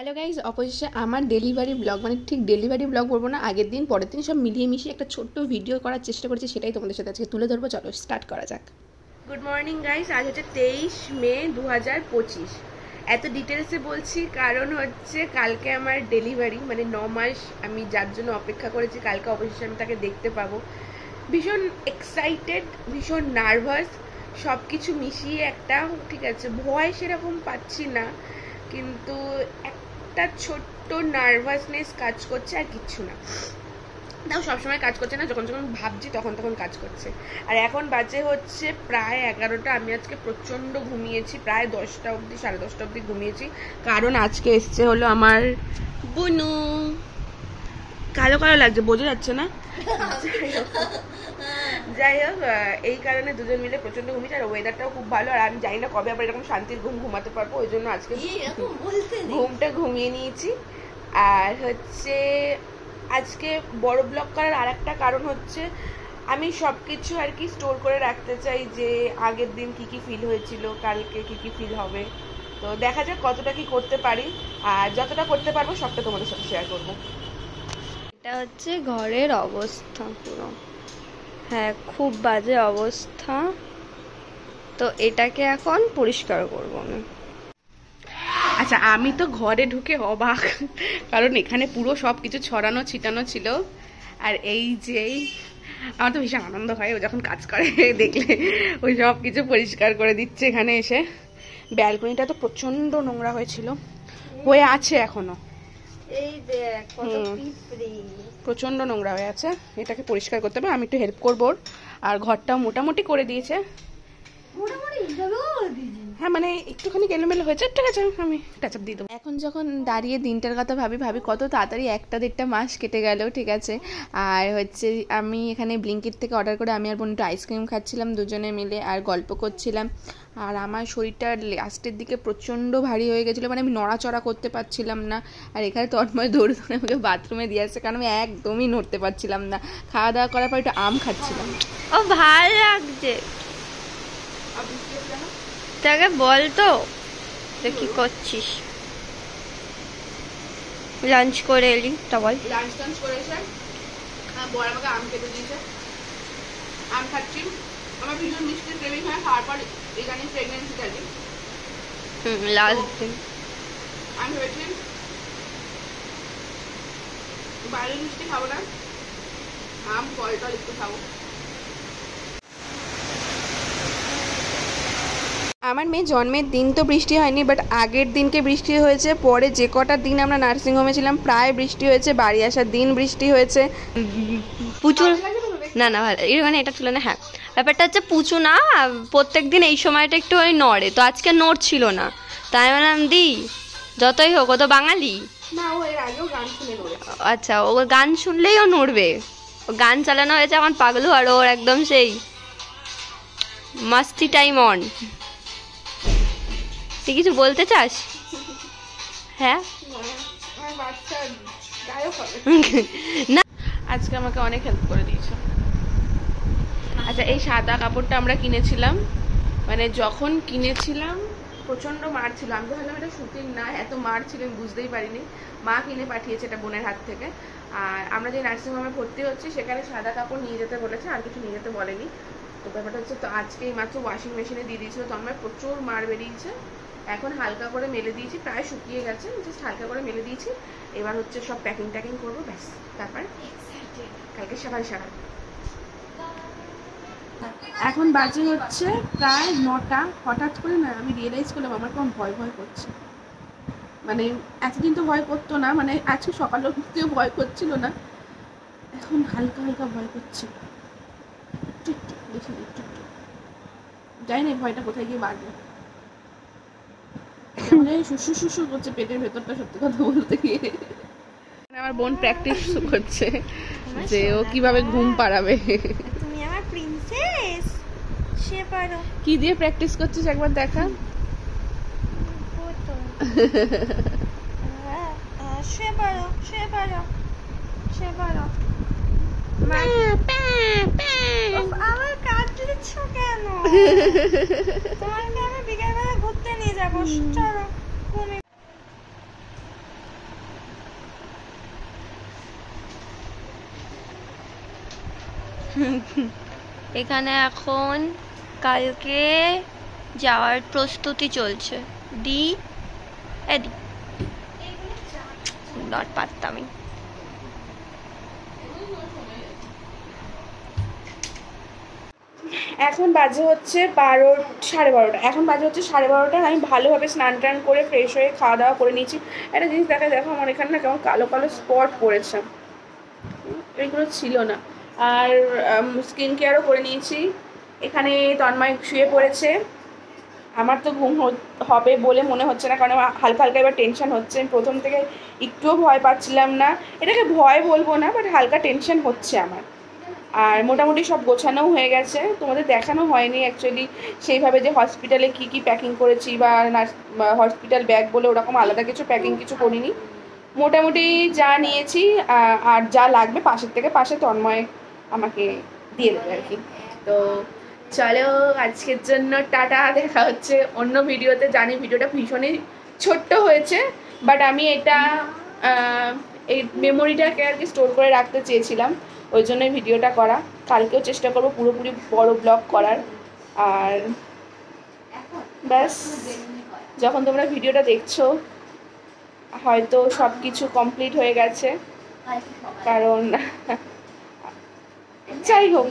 Hello guys, অবশেষে আমার delivery blog, মানে ঠিক ডেলিভারি ব্লগ বলবো না, আগের দিন পরের দিন সব মিলিয়ে মিশিয়ে একটা ছোট্ট ভিডিও করার চেষ্টা করছি, সেটাই তোমাদের সাথে আজকে তুলে ধরবো। চলো স্টার্ট করা যাক। গুড মর্নিং গাইজ, আজ হচ্ছে 23 মে 2025। এত ডিটেলসে বলছি কারণ হচ্ছে কালকে আমার ডেলিভারি, মানে 9 মাস আমি যার জন্য অপেক্ষা করেছি, কালকে অবশেষে আমি তাকে দেখতে পাবো। ভীষণ এক্সাইটেড, ভীষণ নার্ভাস, সব কিছু মিশিয়ে একটা, ঠিক আছে, ভয় সেরকম পাচ্ছি না, কিন্তু একটা ছোট্ট নার্ভাসনেস কাজ করছে, আর কিচ্ছু না। তাও সবসময় কাজ করছে না, যখন যখন ভাবছি তখন তখন কাজ করছে। আর এখন বাজে হচ্ছে প্রায় 11টা। আমি আজকে প্রচণ্ড ঘুমিয়েছি, প্রায় 10টা অবধি, 10:30 অবধি ঘুমিয়েছি, কারণ আজকে এসছে হলো আমার বুনু। কালো কালো লাগছে, বোঝা যাচ্ছে না। যাই হোক, এই কারণে দুজন মিলে প্রচন্ড ঘুমিয়েছে, আর ওয়েদারটাও খুব ভালো। আর আমি জানি না কবে আবার এরকম শান্তির ঘুম ঘুমাতে পারবো, ওই জন্য আজকে ঘুমটা ঘুমিয়ে নিয়েছি। আর হচ্ছে আজকে বড় ব্লগ করার আর একটা কারণ হচ্ছে আমি সবকিছু আর কি স্টোর করে রাখতে চাই, যে আগের দিন কি কি ফিল হয়েছিল, কালকে কি কি ফিল হবে। তো দেখা যাক কতটা কি করতে পারি, আর যতটা করতে পারবো সবটা তোমাদের সাথে শেয়ার করবো। এটা হচ্ছে ঘরের অবস্থা পুরো, হ্যাঁ খুব বাজে অবস্থা। তো এটাকে এখন পরিষ্কার করবো আমি। আচ্ছা, আমি তো ঘরে ঢুকে অবাক, কারণ এখানে পুরো সব কিছু ছড়ানো ছিটানো ছিল। আর এই যে আমার তো ভীষণ আনন্দ হয় ও যখন কাজ করে দেখলে, ওই সব কিছু পরিষ্কার করে দিচ্ছে এখানে এসে। ব্যালকনিটা তো প্রচন্ড নোংরা হয়েছিল, হয়ে আছে এখনো, এই দেখ কত পিঁপড়ে, প্রচন্ড নোংরা হয়ে আছে। এটাকে পরিষ্কার করতে হবে, আমি একটু হেল্প করবো। আর ঘরটাও মোটামুটি করে দিয়েছে, হ্যাঁ মানে একটুখানি এলোমেলো হয়েছে, ঠিক আছে, আমি টাচ আপ দিয়ে দেবো। এখন যখন দাঁড়িয়ে দিনটার কথা ভাবি কত তাড়াতাড়ি 1-1.5 মাস কেটে গেল, ঠিক আছে। আর হচ্ছে আমি এখানে ব্লিঙ্কিট থেকে অর্ডার করে আমি আর বোন একটু আইসক্রিম খাচ্ছিলাম দুজনে মিলে, আর গল্প করছিলাম। আর আমার শরীরটা লাস্টের দিকে প্রচণ্ড ভারী হয়ে গেছিলো, মানে আমি নড়াচড়া করতে পারছিলাম না। আর এখানে তন্ময় দৌড়ে দৌড়ে আমাকে বাথরুমে দিয়ে আসছে, কারণ আমি একদমই নড়তে পারছিলাম না। খাওয়া দাওয়া করার পর একটু আম খাচ্ছিলাম। ও ভাল লাগছে, তাকে বল তো কি করছিস। লাঞ্চ করে এলি, তা বল। লাঞ্চ করে এসে বর আমাকে আম কেটে দিয়েছে, আম খাচ্ছি। আমার ভীষণ মিষ্টি ক্রেভিং হয়, খাওয়ার পর ইদানিং প্রেগনেন্সি চলে। লাস্ট দিন আমি ভেবেছি বাইরের মিষ্টি খাবো না, আম ফল টল একটু খাবো। আমার মেয়ে জন্মের দিন তো বৃষ্টি হয়নি, বাট আগের দিনকে বৃষ্টি হয়েছে। পরে যে কটা দিন আমরা নার্সিংহোমে ছিলাম প্রায় বৃষ্টি হয়েছে, বাড়ি আসার দিন বৃষ্টি হয়েছে। প্রচুর না না ভালো, এখানে এটা ছিল না। হ্যাঁ, ব্যাপারটা হচ্ছে পুচু না প্রত্যেক দিন এই সময়টা একটু ওই নড়ে, তো আজকে নড়ছিল না, তাই বললাম দি যতই হোক ও তো বাঙালি। আচ্ছা, ও গান শুনলেই ও নড়বে, ও গান চালানো হয়েছে এখন পাগলু, আর ওর একদম সেই মাস্তি টাইম অন। তুই কিছু বলতে চাস? হ্যাঁ না, আজকে আমাকে অনেক হেল্প করে দিয়েছে। আচ্ছা, এই সাদা কাপড়টা আমরা কিনেছিলাম, মানে যখন কিনেছিলাম প্রচন্ড মার ছিল, আমি তো ভাবলাম এটা সুতির না, এত মার ছিল আমি বুঝতেই পারিনি। মা কিনে পাঠিয়েছে এটা বোনের হাত থেকে। আর আমরা যে নার্সিংহোমে ভর্তি হচ্ছি সেখানে সাদা কাপড় নিয়ে যেতে বলেছে, আর কিছু নিয়ে যেতে বলেনি। তো ব্যাপারটা হচ্ছে, তো আজকে এই মাত্র ওয়াশিং মেশিনে দিয়ে দিয়েছিল, তো আমার প্রচুর মার বেরিয়েছে। এখন হালকা করে মেলে দিয়েছি, প্রায় শুকিয়ে গেছে, জাস্ট হালকা করে মেলে দিয়েছি। এবার হচ্ছে সব প্যাকিং ট্যাকিং করবো, ব্যাস, তারপর কালকে সকাল সকাল। এখন বাজে হচ্ছে প্রায় 9টা। হঠাৎ করে না আমি রিয়েলাইজ করলাম আমার কেমন ভয় ভয় করছে, মানে এতদিন তো ভয় করতো না, মানে আজকে সকালে উঠতেও ভয় করছিল না, এখন হালকা হালকা ভয় করছে, একটু দেখি একটু যাই না, ভয়টা কোথায় গিয়ে বাড়বে। শুশু শুশু করছে পেটের ভেতরটা, সত্যি কথা বলতে গিয়ে। আমার বোন প্র্যাকটিস করছে যে ও কিভাবে ঘুম পাড়াবে। তুমি আমার প্রিন্সেস, সে পারো। কি দিয়ে প্র্যাকটিস করছিস একবার দেখা। সে পারো, সে পারো, সে পারো। আমার কাটলিছ কেন? তোমাকে আমি বিকেলবেলা ঘুরতে নিয়ে যাবো, চলো। এখানে এখন কালকে যাওয়ার প্রস্তুতি চলছে। দি এদি নট পারতামই। এখন বাজে হচ্ছে 12:30। এখন বাজে হচ্ছে 12:30। আমি ভালোভাবে স্নান টান করে ফ্রেশ হয়ে খাওয়া দাওয়া করে নিয়েছি। একটা জিনিস দেখো আমার এখানে না কেমন কালো কালো স্পট পড়েছে, এগুলো ছিল না। আর স্কিন কেয়ারও করে নিয়েছি। এখানে তন্ময় শুয়ে পড়েছে। আমার তো ঘুম হবে বলে মনে হচ্ছে না, কারণ হালকা হালকা এবার টেনশন হচ্ছে। আমি প্রথম থেকে একটুও ভয় পাচ্ছিলাম না, এটাকে ভয় বলবো না, বাট হালকা টেনশন হচ্ছে আমার। আর মোটামুটি সব গোছানোও হয়ে গেছে, তোমাদের দেখানো হয়নি অ্যাকচুয়ালি সেইভাবে যে হসপিটালে কী কী প্যাকিং করেছি বা হসপিটাল ব্যাগ বলে ওরকম আলাদা কিছু প্যাকিং কিছু করিনি। মোটামুটি যা নিয়েছি আর যা লাগবে পাশে তন্ময় আমাকে দিয়ে দেবে আর কি। তো চলো আজকের জন্য টাটা, দেখা হচ্ছে অন্য ভিডিওতে। জানি ভিডিওটা ভীষণই ছোট্ট হয়েছে, বাট আমি এটা এই মেমোরিটাকে আর কি স্টোর করে রাখতে চেয়েছিলাম, ওই জন্যই ভিডিওটা করা। কালকেও চেষ্টা করবো পুরোপুরি বড় ব্লগ করার। আর ব্যাস, যখন তোমরা ভিডিওটা দেখছো হয়তো সব কিছু কমপ্লিট হয়ে গেছে, কারণ যাই হোক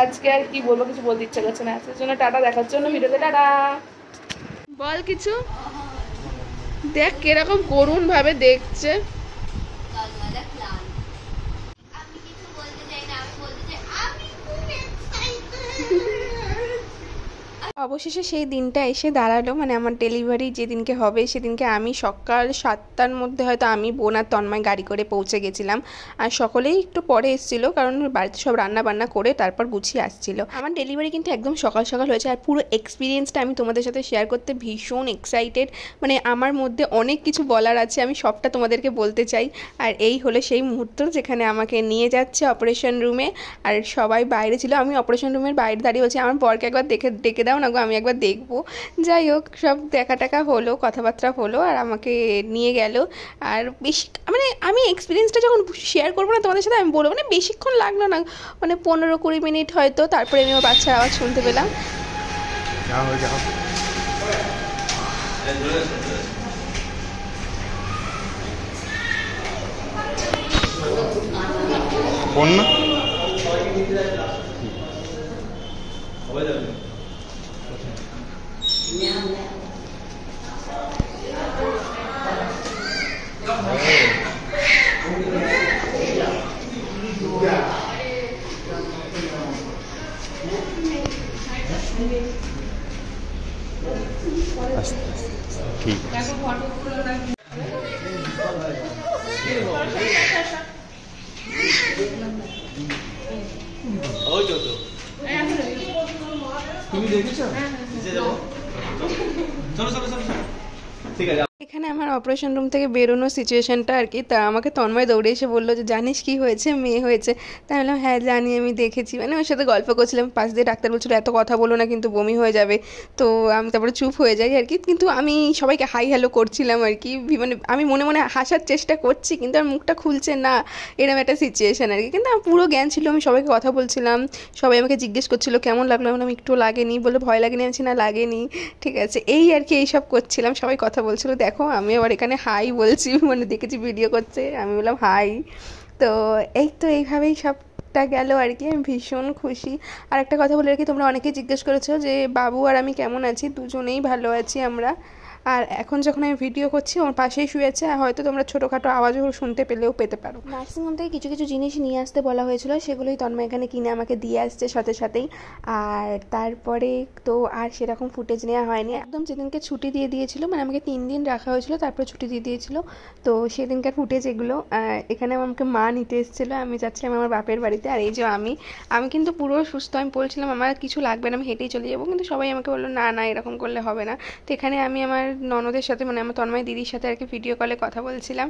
আজকে আর কি বলবো, কিছু বলতে ইচ্ছা করছে না। আজকের জন্য টাটা, দেখার জন্য ভিডিওতে টাটা। বল কিছু, দেখ কিরকম করুণ ভাবে দেখছে। অবশেষে সেই দিনটা এসে দাঁড়ালো, মানে আমার ডেলিভারি যেদিনকে হবে সেদিনকে আমি সকাল 7টার মধ্যে হয়তো আমি বোন আর তন্ময় গাড়ি করে পৌঁছে গেছিলাম। আর সকলেই একটু পরে এসেছিলো, কারণ বাড়িতে সব রান্না বান্না করে তারপর গুছিয়ে আসছিলো। আমার ডেলিভারি কিন্তু একদম সকাল সকাল হয়েছে, আর পুরো এক্সপিরিয়েন্সটা আমি তোমাদের সাথে শেয়ার করতে ভীষণ এক্সাইটেড। মানে আমার মধ্যে অনেক কিছু বলার আছে, আমি সবটা তোমাদেরকে বলতে চাই। আর এই হলো সেই মুহূর্ত যেখানে আমাকে নিয়ে যাচ্ছে অপারেশন রুমে, আর সবাই বাইরে ছিল। আমি অপারেশন রুমের বাইরে দাঁড়িয়ে বলছি আমার বরকে একবার ডেকে দাও না গো, আমি একবার দেখবো। যাই হোক সব দেখা টাকা হলো, কথাবার্তা হলো, আর আমাকে নিয়ে গেল। আর বেশি মানে আমি এক্সপিরিয়েন্সটা যখন শেয়ার করবো না তোমাদের সাথে আমি বলবো, মানে বেশিক্ষণ লাগলো না, মানে 15-20 মিনিট হয়তো। তারপরে আমি আমার বাচ্চার আওয়াজ শুনতে পেলাম। ঠিক আছে। তুমি দেখেছো? চলো চলো চলো, ঠিক আছে। এখানে আমার অপারেশন রুম থেকে বেরোনোর সিচুয়েশানটা আর কি, তা আমাকে তন্ময় দৌড়ে এসে বললো যে জানিস কি হয়েছে, মেয়ে হয়েছে। তাই বললাম হ্যাঁ জানি, আমি দেখেছি। মানে ওর সাথে গল্প করছিলাম, পাশ দিয়ে ডাক্তার বলছিল এত কথা বলো না কিন্তু বমি হয়ে যাবে। তো আমি তারপরে চুপ হয়ে যাই আর কি, কিন্তু আমি সবাইকে হাই হ্যালো করছিলাম আর কি। মানে আমি মনে মনে হাসার চেষ্টা করছি, কিন্তু আমার মুখটা খুলছে না, এরকম একটা সিচুয়েশান আর কি। কিন্তু আমার পুরো জ্ঞান ছিল, আমি সবাইকে কথা বলছিলাম, সবাই আমাকে জিজ্ঞেস করছিলো কেমন লাগলো। আমি একটু লাগেনি, বলে ভয় লাগেনি, আমি না লাগেনি, ঠিক আছে এই আর কি। এইসব করছিলাম, সবাই কথা বলছিল। দেখো আমি আবার এখানে হাই বলছি, মানে দেখেছি ভিডিও করছে, আমি বললাম হাই। তো এই তো এইভাবেই সবটা গেল আর কি। আমি ভীষণ খুশি। আর একটা কথা বলে রাখি, তোমরা অনেকেই জিজ্ঞেস করেছো যে বাবু আর আমি কেমন আছি। দুজনেই ভালো আছি আমরা। আর এখন যখন আমি ভিডিও করছি আমার পাশেই শুয়ে আছে, আর হয়তো তোমরা ছোটোখাটো আওয়াজও শুনতে পেতে পারো। নার্সিংহোম থেকে কিছু কিছু জিনিস নিয়ে আসতে বলা হয়েছিল, সেগুলোই তন্ময় এখানে কিনে আমাকে দিয়ে আসছে সাথে সাথেই। আর তারপরে তো আর সেরকম ফুটেজ নেওয়া হয়নি, একদম যেদিনকে ছুটি দিয়ে দিয়েছিল, মানে আমাকে 3 দিন রাখা হয়েছিল, তারপরে ছুটি দিয়ে দিয়েছিল। তো সেদিনকার ফুটেজ এগুলো। এখানে আমাকে মা নিতে এসেছিলো, আমি যাচ্ছিলাম আমার বাপের বাড়িতে। আর এই যে আমি কিন্তু পুরো সুস্থ। আমি বলছিলাম আমার কিছু লাগবে না, আমি হেঁটেই চলে যাবো, কিন্তু সবাই আমাকে বললো না না এরকম করলে হবে না। তো এখানে আমি আমার ননদের সাথে মানে আমার তন্ময় দিদির সাথে আর কি ভিডিও কলে কথা বলছিলাম।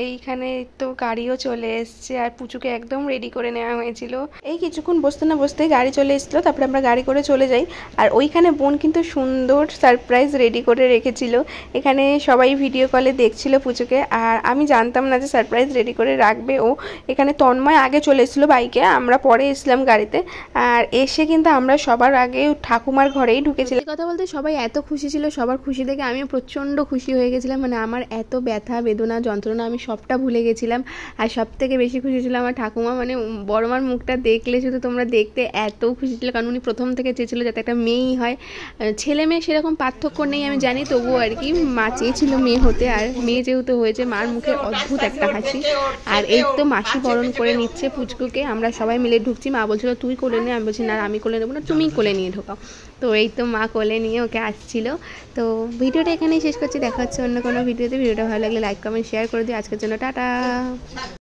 এইখানে তো গাড়িও চলে এসছে আর পুচুকে একদম রেডি করে নেওয়া হয়েছিল। এই কিছুক্ষণ বসতে না বসতে গাড়ি চলে এসেছিলো, তারপরে আমরা গাড়ি করে চলে যাই। আর ওইখানে বোন কিন্তু সুন্দর সারপ্রাইজ রেডি করে রেখেছিল। এখানে সবাই ভিডিও কলে দেখছিল পুচুকে, আর আমি জানতাম না যে সারপ্রাইজ রেডি করে রাখবে ও। এখানে তন্ময় আগে চলে এসেছিলো বাইকে, আমরা পরে এসলাম গাড়িতে। আর এসে কিন্তু আমরা সবার আগে ঠাকুমার ঘরেই ঢুকেছিলাম। কথা বলতে সবাই এত খুশি ছিল, সবার খুশি দেখে আমিও প্রচণ্ড খুশি হয়ে গেছিলাম। মানে আমার এত ব্যথা বেদনা যন্ত্রণা আমি সবটা ভুলে গেছিলাম। আর সব থেকে বেশি খুশি ছিল আমার ঠাকুমা, মানে বড়মার মুখটা দেখলে শুধু তোমরা দেখতে এত খুশি ছিল, কারণ উনি প্রথম থেকে চেয়েছিল যাতে একটা মেয়েই হয়। ছেলে মেয়ে সেরকম পার্থক্য নেই আমি জানি, তবুও আর কি মা চেয়েছিল মেয়ে হতে, আর মেয়ে যেহেতু হয়েছে মার মুখে অদ্ভুত একটা হাসি। আর এই তো মাসি বরণ করে নিচ্ছে পুচকুকে, আমরা সবাই মিলে ঢুকছি। মা বলছিল তুই কোলে নে, আমি বলছি না আমি কোলে নেবো না, তুমি কোলে নিয়ে ঢোকাও। তো এই তো মা কোলে নিয়ে ওকে আসছিল। তো ভিডিওটা এখানেই শেষ করছি, দেখা হচ্ছে অন্য কোনো ভিডিওতে। ভিডিওটা ভালো লাগলে লাইক কমেন্ট শেয়ার করে দিও। আজকের জন্য টাটা।